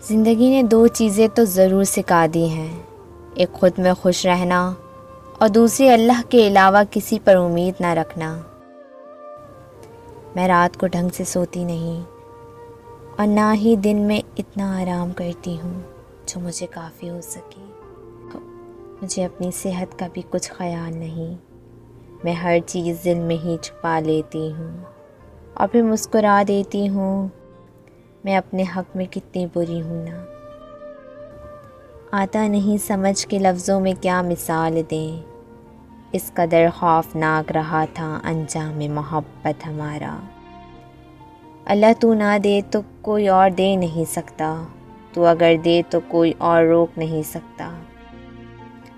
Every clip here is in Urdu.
زندگی نے دو چیزیں تو ضرور سکھا دی ہیں، ایک خود میں خوش رہنا اور دوسری اللہ کے علاوہ کسی پر امید نہ رکھنا۔ میں رات کو ڈھنگ سے سوتی نہیں اور نہ ہی دن میں اتنا آرام کرتی ہوں جو مجھے کافی ہو سکے۔ مجھے اپنی صحت کا بھی کچھ خیال نہیں، میں ہر چیز دل میں ہی چھپا لیتی ہوں اور پھر مسکرا دیتی ہوں۔ میں اپنے حق میں کتنی بری ہوں نا، آتا نہیں سمجھ کے لفظوں میں کیا مثال دیں، اس قدر خوفناک رہا تھا انجام محبت ہمارا۔ اللہ تو نہ دے تو کوئی اور دے نہیں سکتا، تو اگر دے تو کوئی اور روک نہیں سکتا۔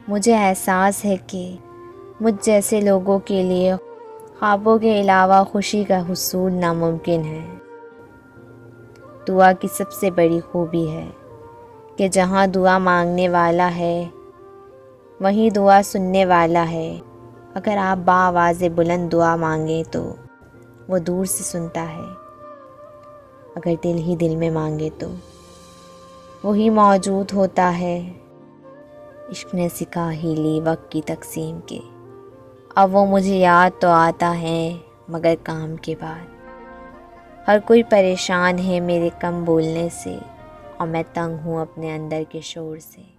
مجھے احساس ہے کہ مجھ جیسے لوگوں کے لیے خوابوں کے علاوہ خوشی کا حصول ناممکن ہے۔ دعا کی سب سے بڑی خوبی ہے کہ جہاں دعا مانگنے والا ہے وہیں دعا سننے والا ہے۔ اگر آپ بآواز بلند دعا مانگیں تو وہ دور سے سنتا ہے، اگر دل ہی دل میں مانگے تو وہی موجود ہوتا ہے۔ عشق نے سکھا ہی لی وقت کی تقسیم کے، اب وہ مجھے یاد تو آتا ہے مگر کام کے بعد۔ ہر کوئی پریشان ہے میرے کم بولنے سے اور میں تنگ ہوں اپنے اندر کے شور سے۔